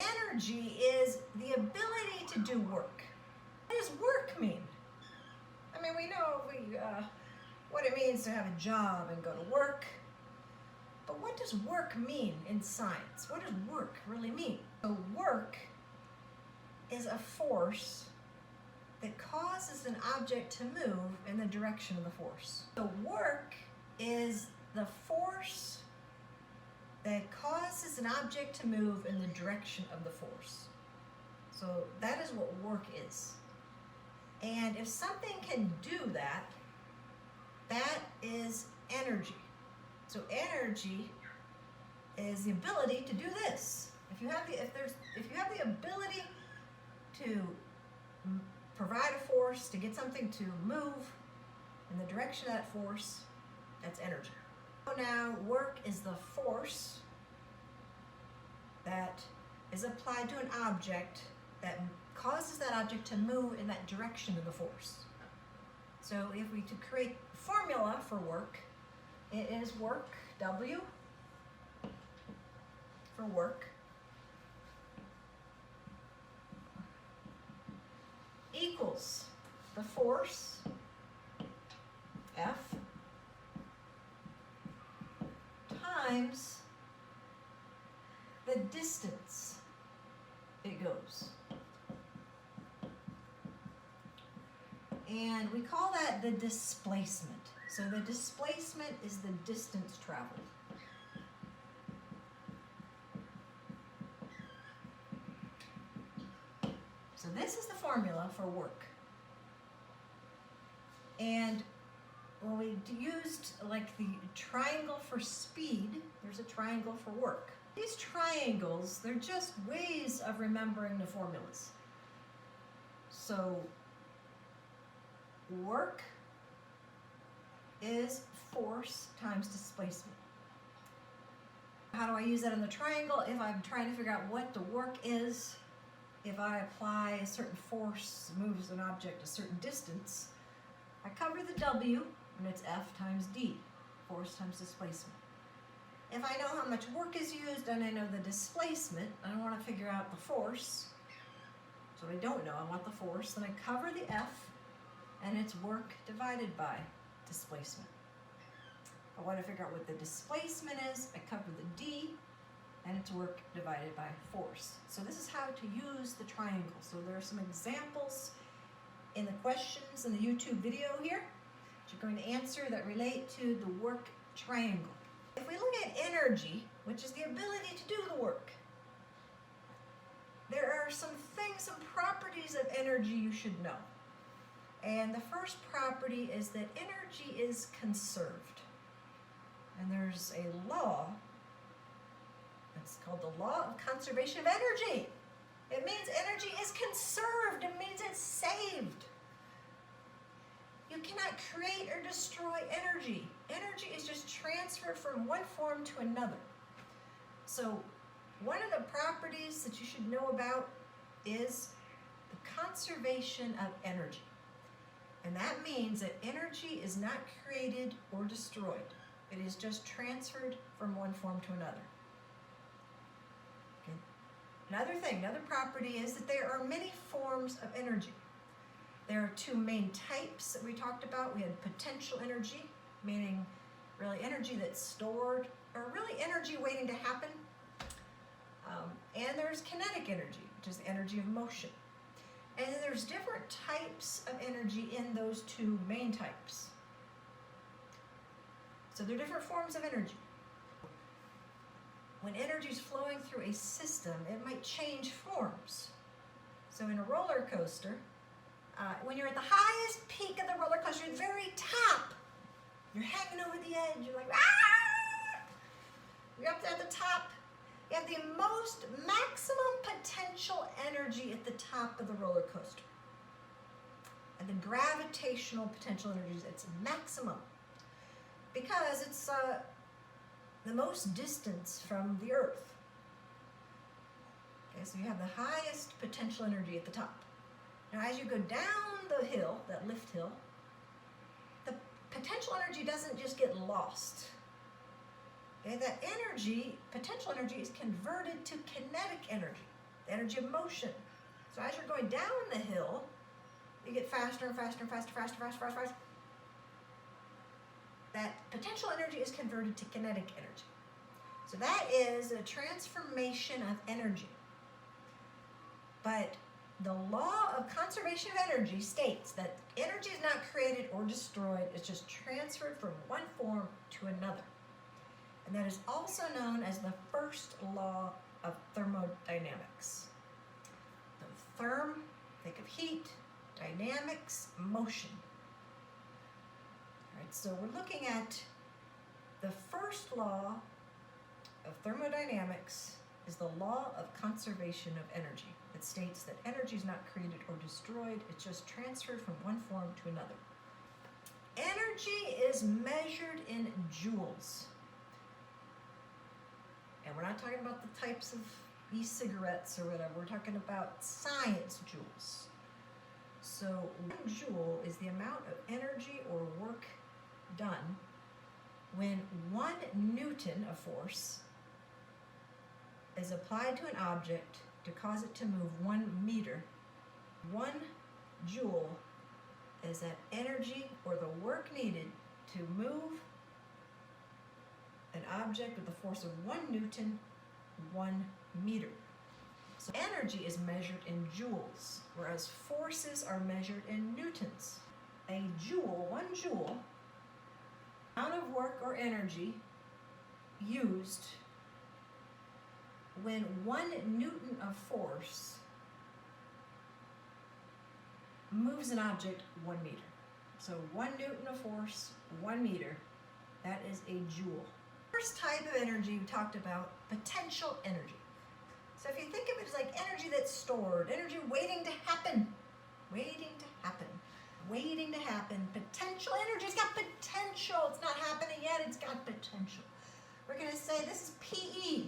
Energy is the ability to do work. What does work mean? I mean, we know what it means to have a job and go to work, but what does work mean in science? What does work really mean? So work is a force that causes an object to move in the direction of the force. So work is the force that causes an object to move in the direction of the force. So that is what work is. And if something can do that, that is energy. So energy is the ability to do this. If you have the ability to provide a force to get something to move in the direction of that force, that's energy. So now work is the force that is applied to an object that causes that object to move in that direction of the force. So if we to create a formula for work, it is work, W, for work, equals the force, F, times the distance it goes. And we call that the displacement. So the displacement is the distance traveled. So this is the formula for work. And when we used like the triangle for speed, there's a triangle for work. These triangles, they're just ways of remembering the formulas. So work is force times displacement. How do I use that in the triangle? If I'm trying to figure out what the work is, if I apply a certain force, moves an object a certain distance, I cover the W, and it's F times D, force times displacement. If I know how much work is used and I know the displacement, I want to figure out the force. So I don't know, I want the force, then I cover the F, and it's work divided by displacement. If I want to figure out what the displacement is, I cover the D, and it's work divided by force. So this is how to use the triangle. So there are some examples in the questions in the YouTube video here that you're going to answer that relate to the work triangle. If we look at energy, which is the ability to do the work, there are some things, some properties of energy you should know. And the first property is that energy is conserved. And there's a law, it's called the law of conservation of energy. It means energy is conserved. It means it's saved. You cannot create or destroy energy. Energy is just transferred from one form to another. So one of the properties that you should know about is the conservation of energy. And that means that energy is not created or destroyed. It is just transferred from one form to another. Okay. Another property is that there are many forms of energy. There are two main types that we talked about. We had potential energy, meaning really energy that's stored, or really energy waiting to happen. And there's kinetic energy, which is the energy of motion. And then there's different types of energy in those two main types. So there are different forms of energy. When energy is flowing through a system, it might change forms. So in a roller coaster, when you're at the highest peak of the roller coaster, at the very top, you're hanging over the edge, you're like, ah! You're up there at the top. You have the most maximum potential energy at the top of the roller coaster. And the gravitational potential energy is its maximum because it's the most distance from the Earth. Okay, so you have the highest potential energy at the top. Now as you go down the hill, that lift hill, the potential energy doesn't just get lost. Okay, that energy, potential energy, is converted to kinetic energy. the energy of motion. So as you're going down the hill, you get faster and faster and faster, faster, faster, faster, faster. That potential energy is converted to kinetic energy. So that is a transformation of energy. But the law of conservation of energy states that energy is not created or destroyed, it's just transferred from one form to another. And that is also known as the first law of thermodynamics. The therm, think of heat, dynamics, motion. All right, so we're looking at the first law of thermodynamics is the law of conservation of energy. It states that energy is not created or destroyed, it's just transferred from one form to another. Energy is measured in joules. And we're not talking about the types of e-cigarettes or whatever, we're talking about science joules. So 1 joule is the amount of energy or work done when 1 Newton of force is applied to an object to cause it to move 1 meter. 1 joule is that energy or the work needed to move an object with a force of 1 Newton, 1 meter. So energy is measured in joules, whereas forces are measured in newtons. A joule, 1 joule, amount of work or energy used when 1 Newton of force moves an object 1 meter. So 1 Newton of force, 1 meter, that is a joule. First type of energy we talked about, potential energy. So if you think of it as like energy that's stored, energy waiting to happen, waiting to happen, waiting to happen. Potential energy's got potential. It's not happening yet, it's got potential. We're going to say this is PE.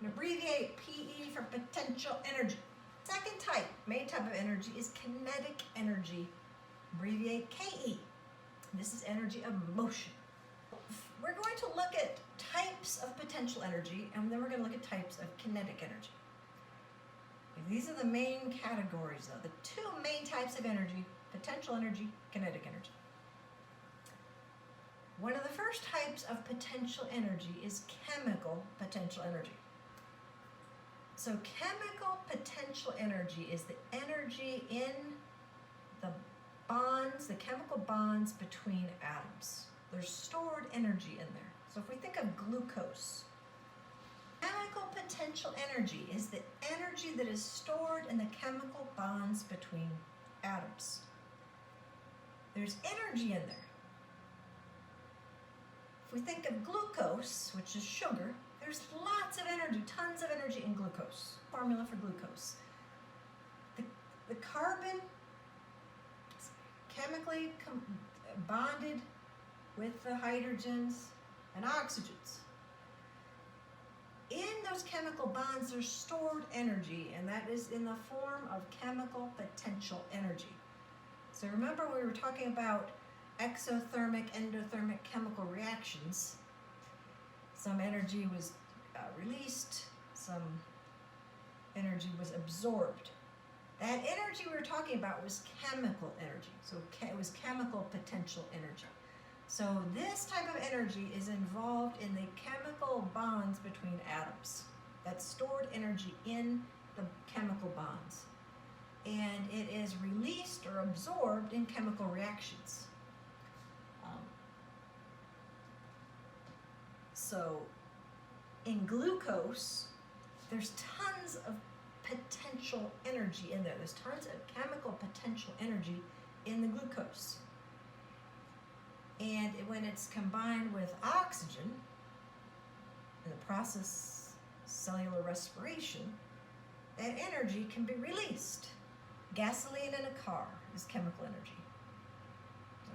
And abbreviate PE for potential energy. Second type, main type of energy is kinetic energy. Abbreviate KE. This is energy of motion. We're going to look at types of potential energy, and then we're going to look at types of kinetic energy. These are the main categories, though. The 2 main types of energy, potential energy, kinetic energy. One of the first types of potential energy is chemical potential energy. So chemical potential energy is the energy in the bonds, the chemical bonds between atoms. There's stored energy in there. So if we think of glucose, chemical potential energy is the energy that is stored in the chemical bonds between atoms. There's energy in there. If we think of glucose, which is sugar, there's lots of energy, tons of energy in glucose. Formula for glucose. The carbon is chemically bonded with the hydrogens and oxygens. In those chemical bonds, there's stored energy, and that is in the form of chemical potential energy. So remember we were talking about exothermic, endothermic chemical reactions. Some energy was released, some energy was absorbed. That energy we were talking about was chemical energy, so it was chemical potential energy. So this type of energy is involved in the chemical bonds between atoms. That's stored energy in the chemical bonds. And it is released or absorbed in chemical reactions. So in glucose, there's tons of potential energy in there. There's tons of chemical potential energy in the glucose. And when it's combined with oxygen in the process cellular respiration, that energy can be released. Gasoline in a car is chemical energy. So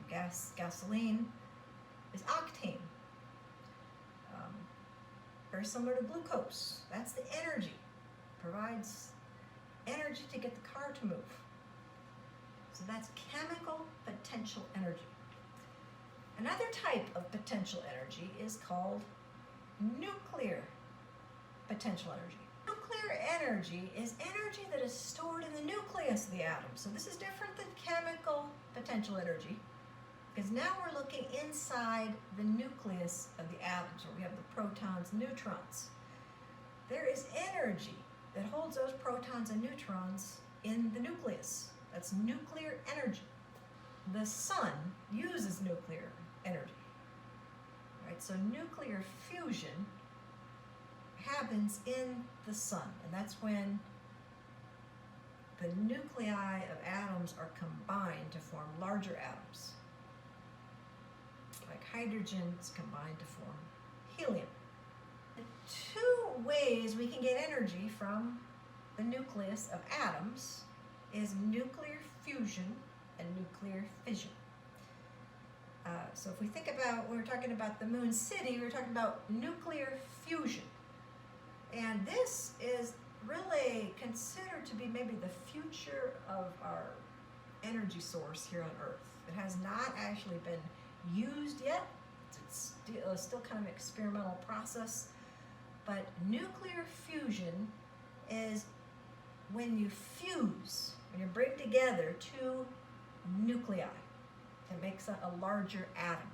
gasoline is octane. Very similar to glucose. That's the energy. Provides energy to get the car to move. So that's chemical potential energy. Another type of potential energy is called nuclear potential energy. Nuclear energy is energy that is stored in the nucleus of the atom. So this is different than chemical potential energy, because now we're looking inside the nucleus of the atoms, where we have the protons and neutrons. There is energy that holds those protons and neutrons in the nucleus. That's nuclear energy. The sun uses nuclear energy. Right? So nuclear fusion happens in the sun, and that's when the nuclei of atoms are combined to form larger atoms. Like hydrogen is combined to form helium. The two ways we can get energy from the nucleus of atoms is nuclear fusion and nuclear fission. So if we think about, when we're talking about the moon city, we're talking about nuclear fusion. And this is really considered to be maybe the future of our energy source here on Earth. It has not actually been used yet. It's still kind of an experimental process. But nuclear fusion is when you fuse, when you bring together two nuclei. It makes a larger atom.